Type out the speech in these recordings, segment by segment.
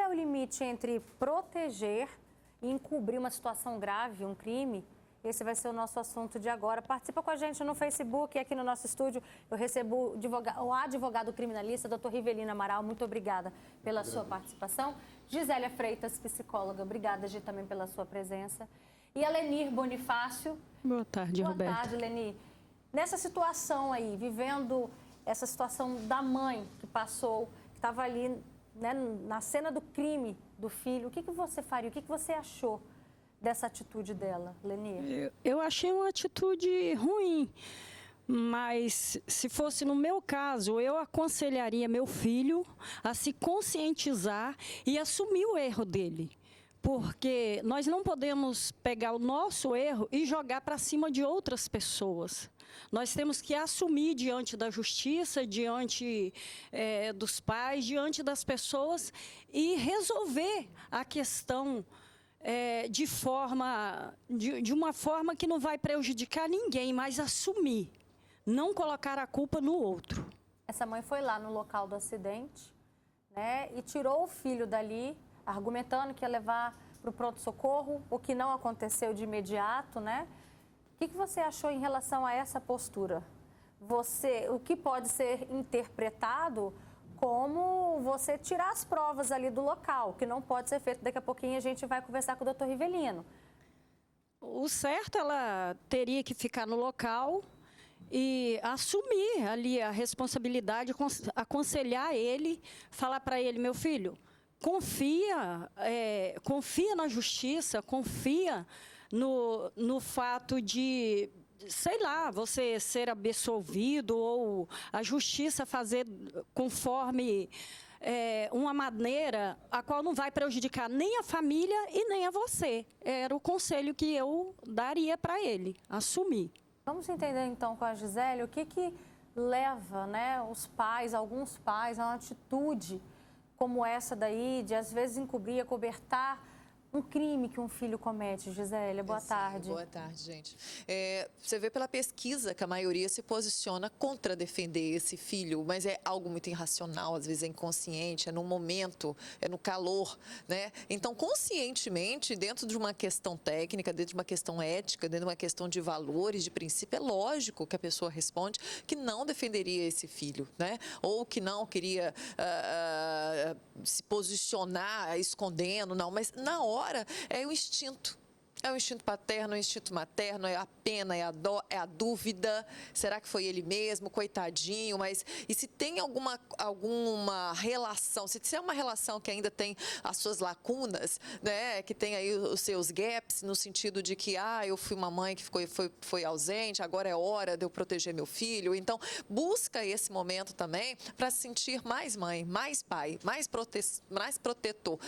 é o limite entre proteger e encobrir uma situação grave, um crime? Esse vai ser o nosso assunto de agora. Participa com a gente no Facebook e aqui no nosso estúdio. Eu recebo o advogado criminalista, doutor Rivelino Amaral. Muito obrigada pela sua participação. Gisélia Freitas, psicóloga. Obrigada, Gi, também pela sua presença. E a Lenir Bonifácio. Boa tarde, Roberto. Boa tarde, Lenir. Nessa situação aí, vivendo essa situação da mãe que passou, que estava ali, né, na cena do crime do filho, o que você faria? O que você achou dessa atitude dela, Lenir? Eu achei uma atitude ruim, mas se fosse no meu caso, eu aconselharia meu filho a se conscientizar e assumir o erro dele. Porque nós não podemos pegar o nosso erro e jogar para cima de outras pessoas. Nós temos que assumir diante da justiça, diante dos pais, diante das pessoas e resolver a questão de uma forma que não vai prejudicar ninguém, mas assumir, não colocar a culpa no outro. Essa mãe foi lá no local do acidente, né, e tirou o filho dali, argumentando que ia levar para o pronto-socorro, o que não aconteceu de imediato, né? O que você achou em relação a essa postura? O que pode ser interpretado como você tirar as provas ali do local, que não pode ser feito. Daqui a pouquinho a gente vai conversar com o doutor Rivelino. O certo, ela teria que ficar no local e assumir ali a responsabilidade, aconselhar ele, falar para ele, meu filho, confia na justiça, confia no fato de, sei lá, você ser absolvido ou a justiça fazer conforme uma maneira a qual não vai prejudicar nem a família e nem a você. Era o conselho que eu daria para ele, assumir. Vamos entender então com a Gisélia o que leva, né, alguns pais, a uma atitude como essa daí, de às vezes encobrir, acobertar um crime que um filho comete. Gisélia, boa tarde. Boa tarde, gente. Você vê pela pesquisa que a maioria se posiciona contra defender esse filho, mas é algo muito irracional, às vezes é inconsciente, é no momento, é no calor, né? Então, conscientemente, dentro de uma questão técnica, dentro de uma questão ética, dentro de uma questão de valores, de princípio, é lógico que a pessoa responde que não defenderia esse filho, né? Ou que não queria se posicionar escondendo, não, mas na hora é o instinto. É o instinto paterno, é o instinto materno, é a pena, é a dó, é a dúvida. Será que foi ele mesmo? Coitadinho. Mas e se tem alguma relação, se é uma relação que ainda tem as suas lacunas, né? Que tem aí os seus gaps, no sentido de que eu fui uma mãe que foi ausente, agora é hora de eu proteger meu filho. Então, busca esse momento também para se sentir mais mãe, mais pai, mais protetor.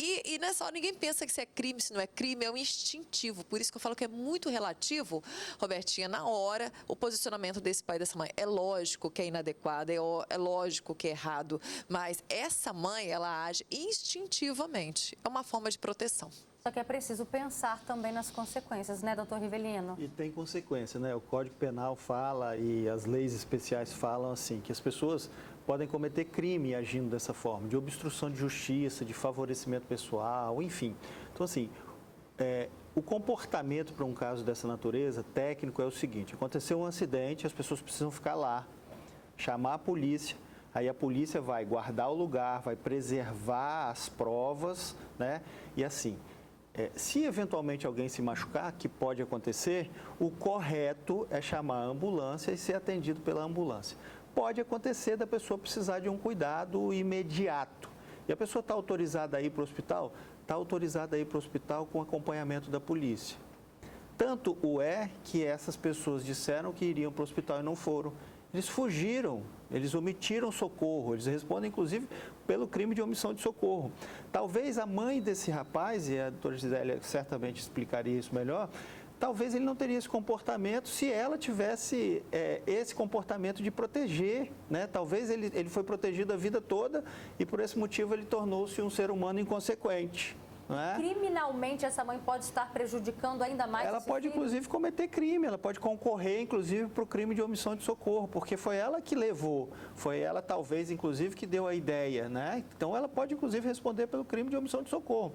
E nessa hora ninguém pensa que se é crime, se não é crime, é um instintivo. Por isso que eu falo que é muito relativo, Robertinha, na hora, o posicionamento desse pai e dessa mãe. É lógico que é inadequado, é lógico que é errado, mas essa mãe, ela age instintivamente. É uma forma de proteção. Só que é preciso pensar também nas consequências, né, doutor Rivelino? E tem consequência, né? O Código Penal fala e as leis especiais falam assim, que as pessoas podem cometer crime agindo dessa forma, de obstrução de justiça, de favorecimento pessoal, enfim. Então, assim, o comportamento para um caso dessa natureza, técnico, é o seguinte: aconteceu um acidente, as pessoas precisam ficar lá, chamar a polícia. Aí a polícia vai guardar o lugar, vai preservar as provas, né? E assim, se eventualmente alguém se machucar, que pode acontecer, o correto é chamar a ambulância e ser atendido pela ambulância. Pode acontecer da pessoa precisar de um cuidado imediato. E a pessoa está autorizada a ir para o hospital? Está autorizada a ir para o hospital com acompanhamento da polícia. Tanto que essas pessoas disseram que iriam para o hospital e não foram. Eles fugiram, eles omitiram socorro, eles respondem, inclusive, pelo crime de omissão de socorro. Talvez a mãe desse rapaz, e a doutora Gisélia certamente explicaria isso melhor, talvez ele não teria esse comportamento se ela tivesse esse comportamento de proteger, né? Talvez ele foi protegido a vida toda e por esse motivo ele tornou-se um ser humano inconsequente. não é? Criminalmente, essa mãe pode estar prejudicando ainda mais Ela esse pode, filho? inclusive, cometer crime, ela pode concorrer, inclusive, para o crime de omissão de socorro, porque foi ela que levou, foi ela, talvez, inclusive, que deu a ideia, né? Então, ela pode, inclusive, responder pelo crime de omissão de socorro.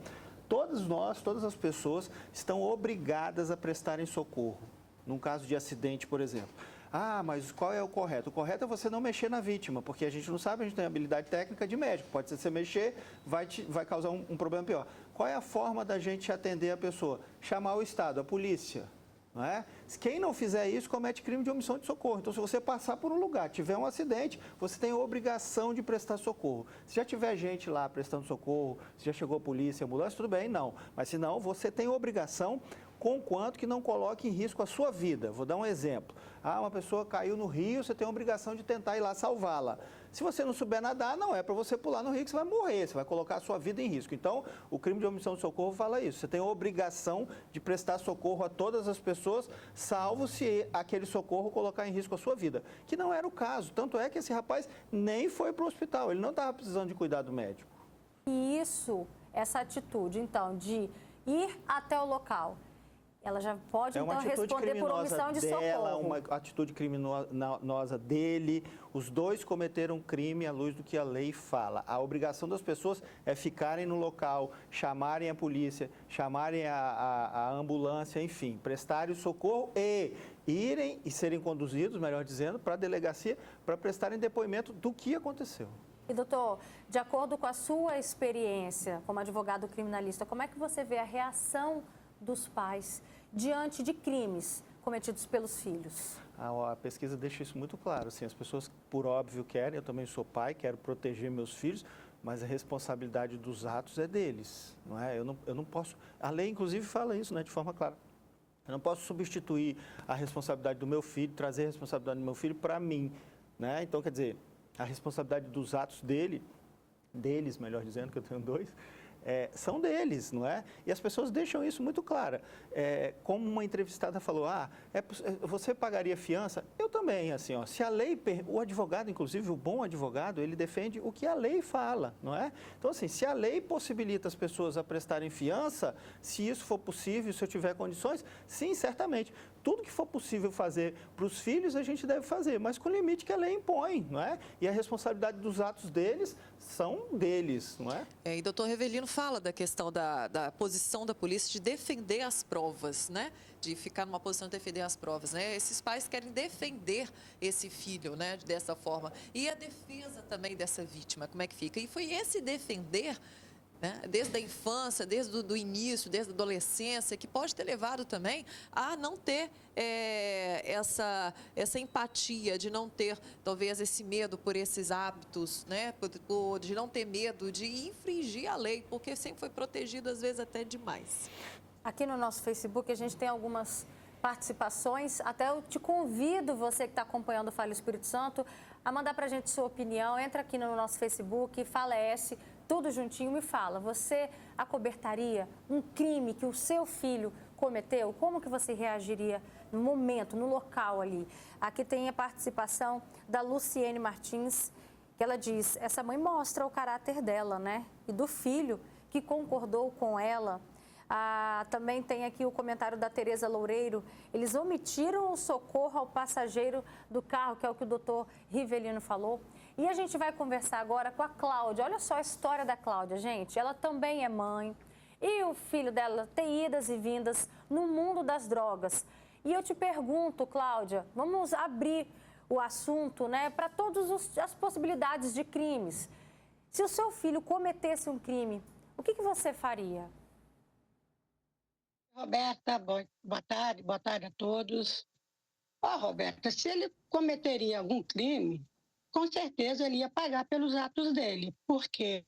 Todos nós, todas as pessoas estão obrigadas a prestarem socorro. Num caso de acidente, por exemplo. Ah, mas qual é o correto? O correto é você não mexer na vítima, porque a gente não sabe, a gente tem habilidade técnica de médico. Pode ser você mexer, vai causar um problema pior. Qual é a forma da gente atender a pessoa? Chamar o Estado, a polícia. Não é? Quem não fizer isso comete crime de omissão de socorro. Então, se você passar por um lugar, tiver um acidente, você tem a obrigação de prestar socorro. Se já tiver gente lá prestando socorro, se já chegou a polícia, ambulância, tudo bem, não. Mas se não, você tem a obrigação, conquanto que não coloque em risco a sua vida. Vou dar um exemplo. Ah, uma pessoa caiu no rio, você tem a obrigação de tentar ir lá salvá-la. Se você não souber nadar, não é para você pular no rio que você vai morrer, você vai colocar a sua vida em risco. Então, o crime de omissão de socorro fala isso. Você tem a obrigação de prestar socorro a todas as pessoas, salvo se aquele socorro colocar em risco a sua vida. Que não era o caso. Tanto é que esse rapaz nem foi para o hospital, ele não estava precisando de cuidado médico. E isso, essa atitude, então, de ir até o local, ela já pode, então, responder por omissão de socorro. Uma atitude criminosa dele. Os dois cometeram crime à luz do que a lei fala. A obrigação das pessoas é ficarem no local, chamarem a polícia, chamarem a ambulância, enfim, prestarem o socorro e irem e serem conduzidos, melhor dizendo, para a delegacia para prestarem depoimento do que aconteceu. E, doutor, de acordo com a sua experiência como advogado criminalista, como é que você vê a reação dos pais diante de crimes cometidos pelos filhos? A pesquisa deixa isso muito claro. Assim, as pessoas, por óbvio, querem, eu também sou pai, quero proteger meus filhos, mas a responsabilidade dos atos é deles, não é? Eu não posso... A lei, inclusive, fala isso, né, de forma clara. Eu não posso substituir a responsabilidade do meu filho, trazer a responsabilidade do meu filho para mim, né? Então, quer dizer, a responsabilidade dos atos deles, melhor dizendo, que eu tenho dois, são deles, não é? E as pessoas deixam isso muito claro. Como uma entrevistada falou, você pagaria fiança? Eu também, assim, ó, se a lei, o advogado, inclusive o bom advogado, ele defende o que a lei fala, não é? Então, assim, se a lei possibilita as pessoas a prestarem fiança, se isso for possível, se eu tiver condições, sim, certamente. Tudo que for possível fazer para os filhos, a gente deve fazer, mas com o limite que a lei impõe, não é? E a responsabilidade dos atos deles são deles, não é? E doutor Revelino fala da questão da posição da polícia de defender as provas, né? De ficar numa posição de defender as provas, né? Esses pais querem defender esse filho, né? Dessa forma. E a defesa também dessa vítima, como é que fica? E foi esse defender, né, desde a infância, desde o início, desde a adolescência, que pode ter levado também a não ter essa empatia, de não ter, talvez, esse medo por esses hábitos, né, de não ter medo de infringir a lei, porque sempre foi protegido, às vezes, até demais. Aqui no nosso Facebook a gente tem algumas participações, até eu te convido, você que está acompanhando o Fala Espírito Santo, a mandar para a gente sua opinião. Entra aqui no nosso Facebook, Fala S, tudo juntinho, me fala, você acobertaria um crime que o seu filho cometeu? Como que você reagiria no momento, no local ali? Aqui tem a participação da Luciene Martins, que ela diz, essa mãe mostra o caráter dela, né? E do filho que concordou com ela. Também tem aqui o comentário da Tereza Loureiro, eles omitiram o socorro ao passageiro do carro, que é o que o doutor Rivelino falou. E a gente vai conversar agora com a Cláudia. Olha só a história da Cláudia, gente. Ela também é mãe e o filho dela tem idas e vindas no mundo das drogas. E eu te pergunto, Cláudia, vamos abrir o assunto, né, para todas as possibilidades de crimes. Se o seu filho cometesse um crime, o que você faria? Roberta, boa tarde a todos. Roberta, se ele cometeria algum crime, com certeza ele ia pagar pelos atos dele, porque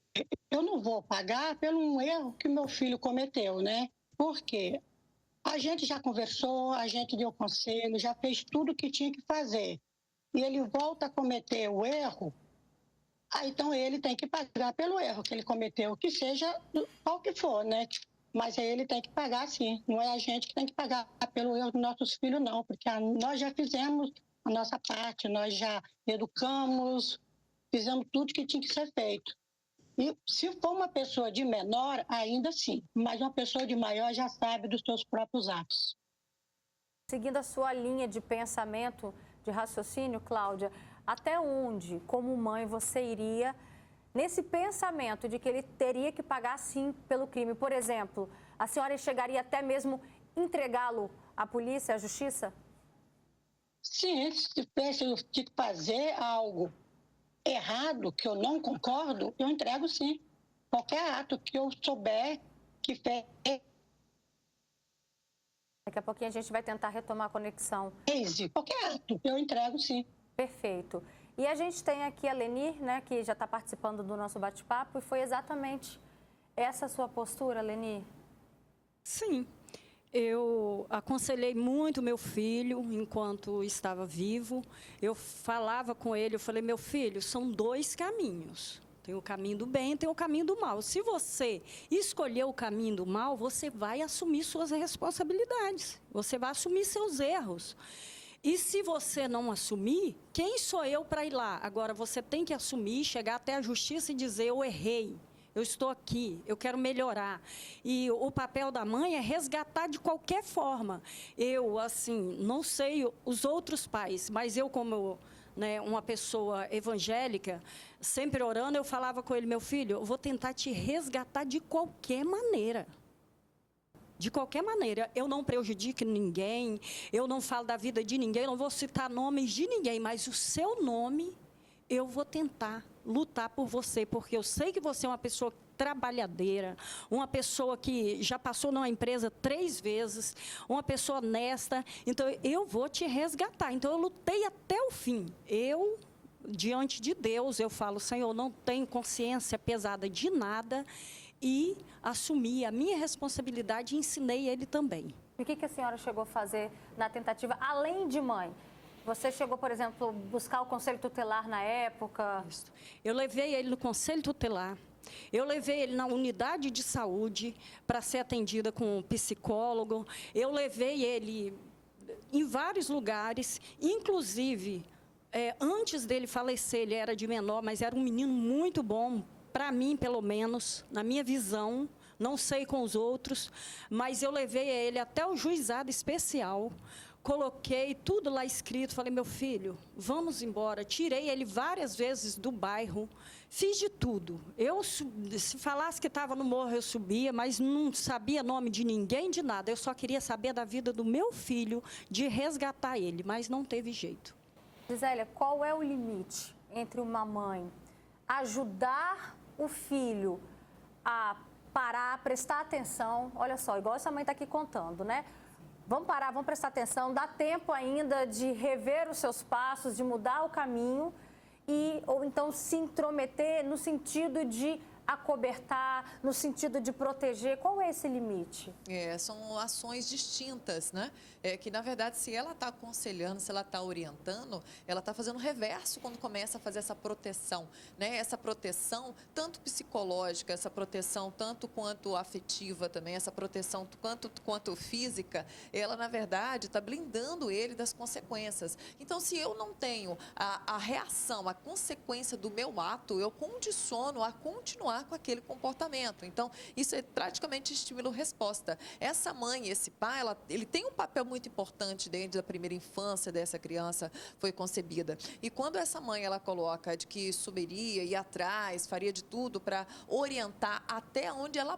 eu não vou pagar pelo um erro que meu filho cometeu, né? Porque a gente já conversou, a gente deu conselho, já fez tudo o que tinha que fazer, e ele volta a cometer o erro, então ele tem que pagar pelo erro que ele cometeu, que seja qual que for, né? Mas aí ele tem que pagar, sim. Não é a gente que tem que pagar pelo erro dos nossos filhos, não. Porque nós já fizemos a nossa parte, nós já educamos, fizemos tudo que tinha que ser feito. E se for uma pessoa de menor, ainda sim, mas uma pessoa de maior já sabe dos seus próprios atos. Seguindo a sua linha de pensamento, de raciocínio, Cláudia, até onde, como mãe, você iria nesse pensamento de que ele teria que pagar sim pelo crime? Por exemplo, a senhora chegaria até mesmo entregá-lo à polícia, à justiça? Sim, se eu de fazer algo errado, que eu não concordo, eu entrego sim. Qualquer ato que eu souber que fez, Daqui a pouquinho a gente vai tentar retomar a conexão. qualquer ato, eu entrego sim. Perfeito. E a gente tem aqui a Lenir, né, que já está participando do nosso bate-papo, e foi exatamente essa sua postura, Lenir? Sim. Eu aconselhei muito meu filho enquanto estava vivo. Eu falava com ele, eu falei, meu filho, são 2 caminhos. Tem o caminho do bem e tem o caminho do mal. Se você escolher o caminho do mal, você vai assumir suas responsabilidades. Você vai assumir seus erros. E se você não assumir, quem sou eu para ir lá? Agora, você tem que assumir, chegar até a justiça e dizer, eu errei. Eu estou aqui, eu quero melhorar. E o papel da mãe é resgatar de qualquer forma. Eu, assim, não sei os outros pais, mas eu, como uma pessoa evangélica, sempre orando, eu falava com ele, meu filho, eu vou tentar te resgatar de qualquer maneira. De qualquer maneira, eu não prejudico ninguém, eu não falo da vida de ninguém, eu não vou citar nomes de ninguém, mas o seu nome, eu vou tentar lutar por você, porque eu sei que você é uma pessoa trabalhadeira, uma pessoa que já passou numa empresa 3 vezes, uma pessoa honesta, então eu vou te resgatar. Então eu lutei até o fim. Eu, diante de Deus, eu falo, Senhor, não tenho consciência pesada de nada e assumi a minha responsabilidade e ensinei ele também. E o que a senhora chegou a fazer na tentativa, além de mãe? Você chegou, por exemplo, buscar o conselho tutelar na época? Isso. Eu levei ele no conselho tutelar, eu levei ele na unidade de saúde para ser atendida com um psicólogo, eu levei ele em vários lugares, inclusive, antes dele falecer, ele era de menor, mas era um menino muito bom, para mim, pelo menos, na minha visão, não sei com os outros, mas eu levei ele até o juizado especial, coloquei tudo lá escrito, falei, meu filho, vamos embora. Tirei ele várias vezes do bairro, fiz de tudo. Eu, se falasse que estava no morro, eu subia, mas não sabia nome de ninguém, de nada. Eu só queria saber da vida do meu filho, de resgatar ele, mas não teve jeito. Gisélia, qual é o limite entre uma mãe ajudar o filho a parar, prestar atenção? Olha só, igual essa mãe está aqui contando, né? Vamos parar, vamos prestar atenção, dá tempo ainda de rever os seus passos, de mudar o caminho ou então se intrometer no sentido de acobertar, no sentido de proteger. Qual é esse limite? São ações distintas, né? Que, na verdade, se ela está aconselhando, se ela está orientando, ela está fazendo reverso quando começa a fazer essa proteção, né? Essa proteção, tanto psicológica, essa proteção tanto quanto afetiva também, essa proteção quanto física, ela, na verdade, está blindando ele das consequências. Então, se eu não tenho a reação, a consequência do meu ato, eu condiciono a continuar com aquele comportamento. Então, isso é praticamente estímulo-resposta. Essa mãe, esse pai, ele tem um papel muito importante desde a primeira infância dessa criança foi concebida. E quando essa mãe, ela coloca de que subiria, ia atrás, faria de tudo para orientar até onde ela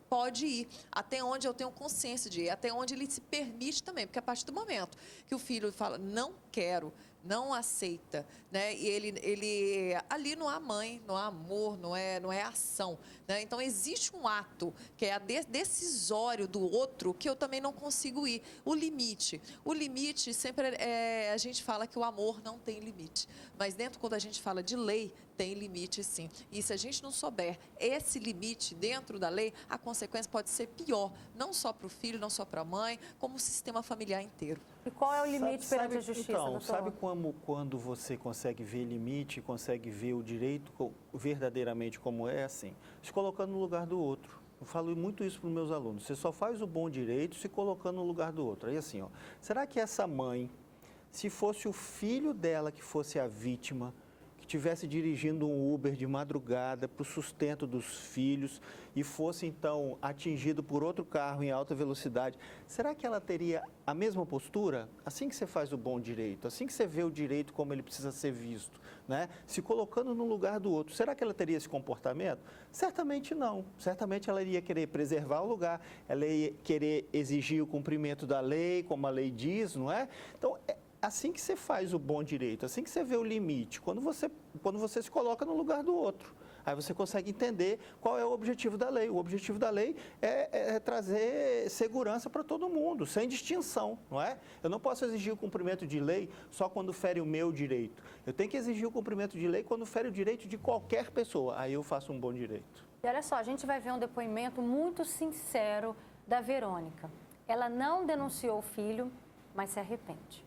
pode ir, até onde eu tenho consciência de ir, até onde ele se permite também, porque a partir do momento que o filho fala, não quero, não aceita, né? E ele ali não há mãe, não há amor, não é ação, né? Então existe um ato que é decisório do outro que eu também não consigo ir. O limite sempre a gente fala que o amor não tem limite, mas dentro quando a gente fala de lei tem limite sim. E se a gente não souber esse limite dentro da lei, a consequência pode ser pior, não só para o filho, não só para a mãe, como o sistema familiar inteiro. E qual é o limite perante a justiça, então, doutor? Sabe quando você consegue ver limite, consegue ver o direito verdadeiramente como é, assim? Se colocando no lugar do outro. Eu falo muito isso para os meus alunos. Você só faz o bom direito se colocando no lugar do outro. Aí assim, será que essa mãe, se fosse o filho dela que fosse a vítima, que tivesse dirigindo um Uber de madrugada para o sustento dos filhos e fosse então atingido por outro carro em alta velocidade, será que ela teria a mesma postura? Assim que você faz o bom direito, assim que você vê o direito como ele precisa ser visto, né? Se colocando no lugar do outro, será que ela teria esse comportamento? Certamente não. Certamente ela iria querer preservar o lugar, ela ia querer exigir o cumprimento da lei, como a lei diz, não é? Então, assim que você faz o bom direito, assim que você vê o limite, quando você se coloca no lugar do outro, aí você consegue entender qual é o objetivo da lei. O objetivo da lei é trazer segurança para todo mundo, sem distinção, não é? Eu não posso exigir o cumprimento de lei só quando fere o meu direito. Eu tenho que exigir o cumprimento de lei quando fere o direito de qualquer pessoa. Aí eu faço um bom direito. E olha só, a gente vai ver um depoimento muito sincero da Verônica. Ela não denunciou o filho, mas se arrepende.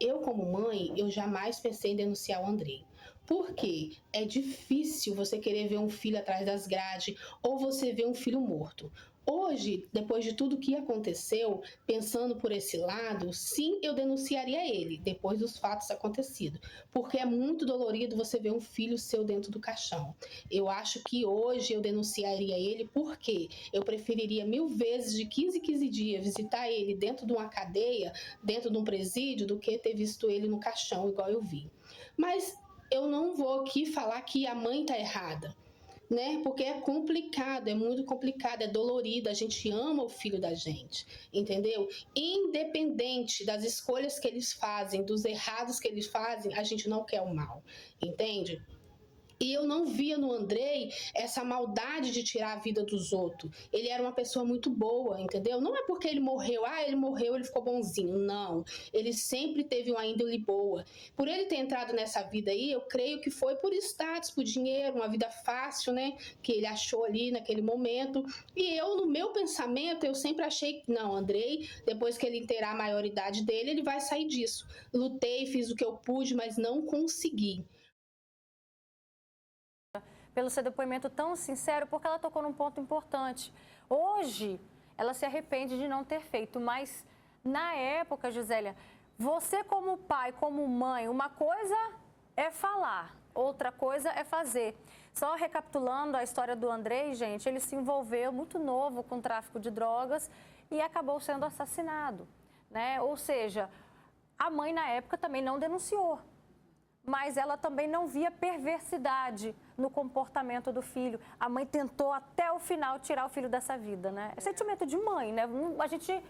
Eu, como mãe, eu jamais pensei em denunciar o Andrei. Porque é difícil você querer ver um filho atrás das grades ou você ver um filho morto. Hoje, depois de tudo que aconteceu, pensando por esse lado, sim, eu denunciaria ele, depois dos fatos acontecidos. Porque é muito dolorido você ver um filho seu dentro do caixão. Eu acho que hoje eu denunciaria ele porque eu preferiria 1000 vezes de 15 em 15 dias visitar ele dentro de uma cadeia, dentro de um presídio, do que ter visto ele no caixão, igual eu vi. Mas eu não vou aqui falar que a mãe está errada, né? Porque é complicado, é muito complicado, é dolorido, a gente ama o filho da gente, entendeu? Independente das escolhas que eles fazem, dos errados que eles fazem, a gente não quer o mal, entende? E eu não via no Andrei essa maldade de tirar a vida dos outros. Ele era uma pessoa muito boa, entendeu? Não é porque ele morreu, ele ficou bonzinho. Não, ele sempre teve uma índole boa. Por ele ter entrado nessa vida aí, eu creio que foi por status, por dinheiro, uma vida fácil, né? Que ele achou ali naquele momento. E eu, no meu pensamento, eu sempre achei que, não, Andrei, depois que ele inteirar a maioridade dele, ele vai sair disso. Lutei, fiz o que eu pude, mas não consegui. Pelo seu depoimento tão sincero, porque ela tocou num ponto importante. Hoje, ela se arrepende de não ter feito, mas na época, Gisélia, você como pai, como mãe, uma coisa é falar, outra coisa é fazer. Só recapitulando a história do Andrei, gente, ele se envolveu muito novo com tráfico de drogas e acabou sendo assassinado, né? Ou seja, a mãe na época também não denunciou, mas ela também não via perversidade no comportamento do filho. A mãe tentou até o final tirar o filho dessa vida, né? É sentimento de mãe, né? A gente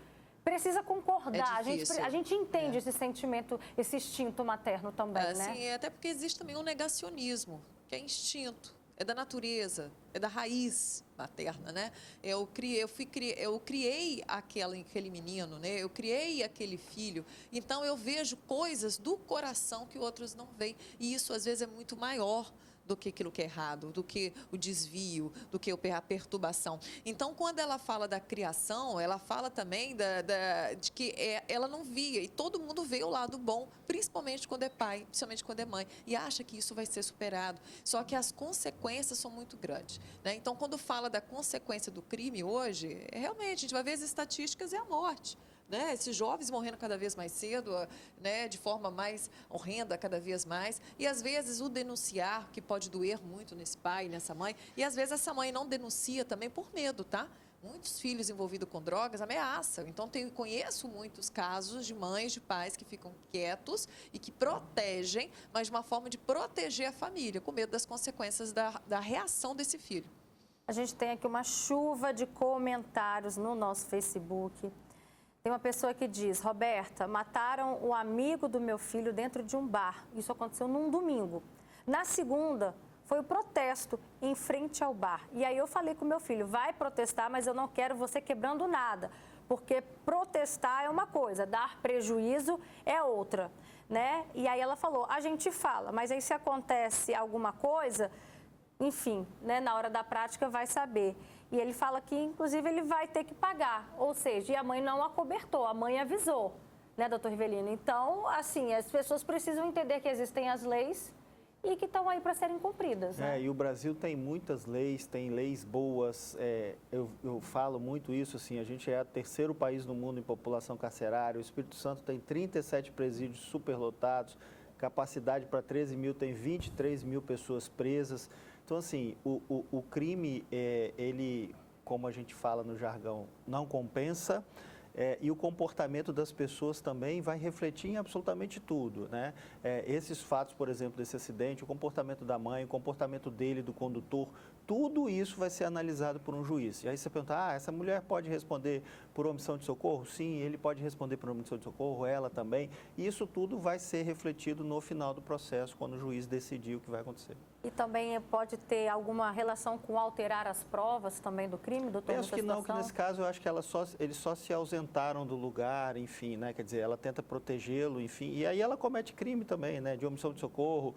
precisa concordar, a gente entende esse sentimento, esse instinto materno também, né? Sim, até porque existe também um negacionismo, que é instinto, é da natureza, é da raiz materna, né? Eu criei aquele menino, né? Eu criei aquele filho, então eu vejo coisas do coração que outros não veem, e isso às vezes é muito maior do que aquilo que é errado, do que o desvio, do que a perturbação. Então, quando ela fala da criação, ela fala também de que ela não via, e todo mundo vê o lado bom, principalmente quando é pai, principalmente quando é mãe, e acha que isso vai ser superado. Só que as consequências são muito grandes, né? Então, quando fala da consequência do crime hoje, realmente, a gente vai ver as estatísticas, é a morte. Né? Esses jovens morrendo cada vez mais cedo, né? De forma mais horrenda cada vez mais, e às vezes o denunciar, que pode doer muito nesse pai e nessa mãe, e às vezes essa mãe não denuncia também por medo, tá? Muitos filhos envolvidos com drogas ameaçam, então conheço muitos casos de mães, de pais que ficam quietos e que protegem, mas de uma forma de proteger a família, com medo das consequências da reação desse filho. A gente tem aqui uma chuva de comentários no nosso Facebook. Tem uma pessoa que diz: Roberta, mataram o amigo do meu filho dentro de um bar. Isso aconteceu num domingo. Na segunda, foi o protesto em frente ao bar. E aí eu falei com meu filho: vai protestar, mas eu não quero você quebrando nada. Porque protestar é uma coisa, dar prejuízo é outra, né? E aí ela falou: a gente fala, mas aí se acontece alguma coisa, enfim, né, na hora da prática vai saber. E ele fala que, inclusive, ele vai ter que pagar. Ou seja, e a mãe não acobertou, a mãe avisou, né, doutor Rivelino? Então, assim, as pessoas precisam entender que existem as leis e que estão aí para serem cumpridas, né? E o Brasil tem muitas leis, tem leis boas. Eu falo muito isso, assim, a gente é o terceiro país no mundo em população carcerária. O Espírito Santo tem 37 presídios superlotados, capacidade para 13 mil, tem 23 mil pessoas presas. Então, assim, o crime, ele, como a gente fala no jargão, não compensa. E o comportamento das pessoas também vai refletir em absolutamente tudo, né? Esses fatos, por exemplo, desse acidente, o comportamento da mãe, o comportamento dele, do condutor, tudo isso vai ser analisado por um juiz. E aí você pergunta, essa mulher pode responder por omissão de socorro? Sim, ele pode responder por omissão de socorro, ela também. E isso tudo vai ser refletido no final do processo, quando o juiz decidir o que vai acontecer. E também pode ter alguma relação com alterar as provas também do crime, doutor? Penso que não, que nesse caso eu acho que eles só se ausentaram do lugar, enfim, né? Quer dizer, ela tenta protegê-lo, enfim, e aí ela comete crime também, né? De omissão de socorro,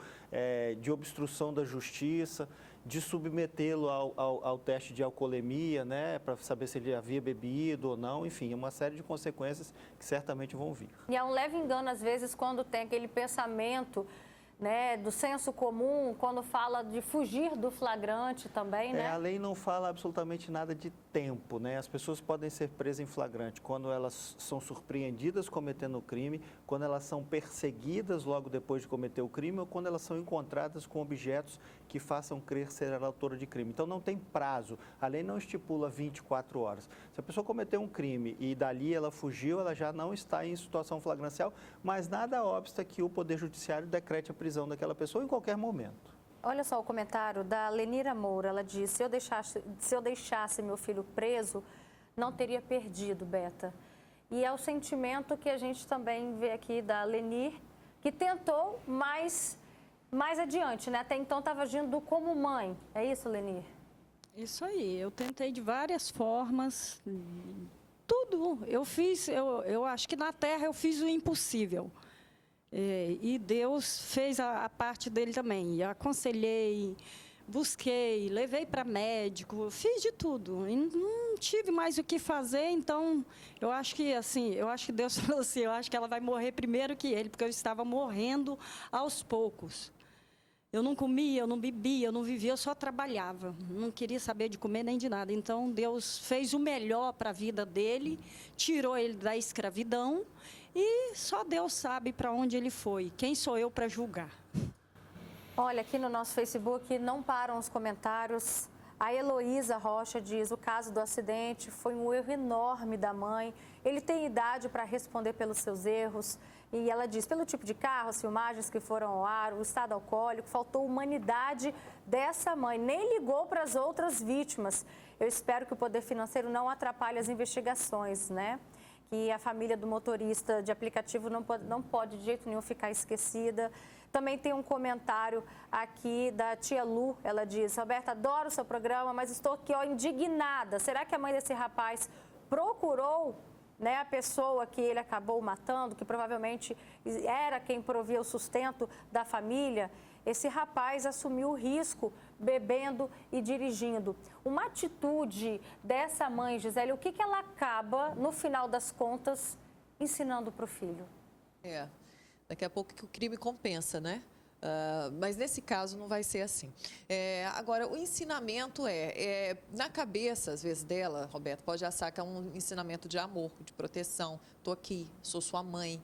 de obstrução da justiça, de submetê-lo ao teste de alcoolemia, né? Para saber se ele havia bebido ou não, enfim, uma série de consequências que certamente vão vir. E é um leve engano, às vezes, quando tem aquele pensamento, né, do senso comum, quando fala de fugir do flagrante também, né? A lei não fala absolutamente nada de tempo, né? As pessoas podem ser presas em flagrante quando elas são surpreendidas cometendo o crime, quando elas são perseguidas logo depois de cometer o crime ou quando elas são encontradas com objetos que façam crer ser a autora de crime. Então não tem prazo, a lei não estipula 24 horas. Se a pessoa cometeu um crime e dali ela fugiu, ela já não está em situação flagrancial, mas nada obsta que o Poder Judiciário decrete a prisão daquela pessoa em qualquer momento. Olha só o comentário da Lenira Moura, ela diz, se eu deixasse meu filho preso, não teria perdido, Beta. E é o sentimento que a gente também vê aqui da Lenir, que tentou mais adiante, né? Até então estava agindo como mãe. É isso, Lenir? Isso aí, eu tentei de várias formas, tudo. Eu acho que na Terra eu fiz o impossível. E Deus fez a parte dele também. E aconselhei, busquei, levei para médico, fiz de tudo. E não tive mais o que fazer, então eu acho que Deus falou assim, eu acho que ela vai morrer primeiro que ele, porque eu estava morrendo aos poucos. Eu não comia, eu não bebia, eu não vivia, eu só trabalhava. Não queria saber de comer nem de nada. Então Deus fez o melhor para a vida dele, tirou ele da escravidão. E só Deus sabe para onde ele foi. Quem sou eu para julgar? Olha, aqui no nosso Facebook não param os comentários. A Heloísa Rocha diz, o caso do acidente foi um erro enorme da mãe. Ele tem idade para responder pelos seus erros. E ela diz, pelo tipo de carro, as filmagens que foram ao ar, o estado alcoólico, faltou humanidade dessa mãe. Nem ligou para as outras vítimas. Eu espero que o Poder Financeiro não atrapalhe as investigações, né? Que a família do motorista de aplicativo não pode de jeito nenhum ficar esquecida. Também tem um comentário aqui da tia Lu, ela diz, Roberta, adoro o seu programa, mas estou aqui indignada. Será que a mãe desse rapaz procurou, né, a pessoa que ele acabou matando, que provavelmente era quem provia o sustento da família? Esse rapaz assumiu o risco bebendo e dirigindo. Uma atitude dessa mãe, Gisele, o que ela acaba, no final das contas, ensinando para o filho? Daqui a pouco que o crime compensa, né? Mas nesse caso não vai ser assim. Agora, o ensinamento na cabeça, às vezes, dela, Roberto, pode achar que é um ensinamento de amor, de proteção. Estou aqui, sou sua mãe.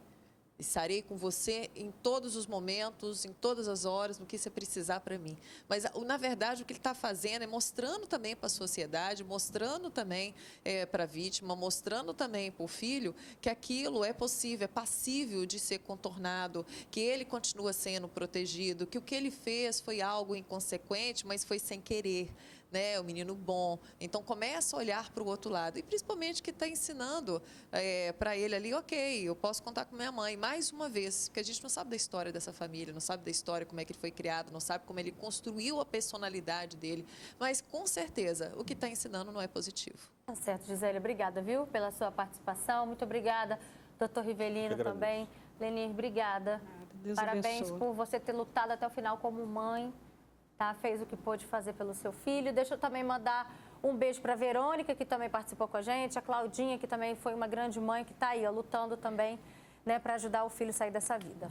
Estarei com você em todos os momentos, em todas as horas, no que você precisar para mim. Mas, na verdade, o que ele está fazendo é mostrando também para a sociedade, mostrando também para a vítima, mostrando também para o filho que aquilo é possível, é passível de ser contornado, que ele continua sendo protegido, que o que ele fez foi algo inconsequente, mas foi sem querer. Né, o menino bom, então começa a olhar para o outro lado e principalmente que está ensinando para ele ali, ok, eu posso contar com minha mãe, mais uma vez, porque a gente não sabe da história dessa família, não sabe da história como é que ele foi criado, não sabe como ele construiu a personalidade dele, mas com certeza o que está ensinando não é positivo. Tá certo, Gisele, obrigada, viu, pela sua participação, muito obrigada, doutor Rivelino também, Lenir, obrigada, Deus parabéns abençoe. Por você ter lutado até o final como mãe. Tá, fez o que pôde fazer pelo seu filho. Deixa eu também mandar um beijo para a Verônica, que também participou com a gente, a Claudinha, que também foi uma grande mãe, que está aí, lutando também, né, para ajudar o filho a sair dessa vida.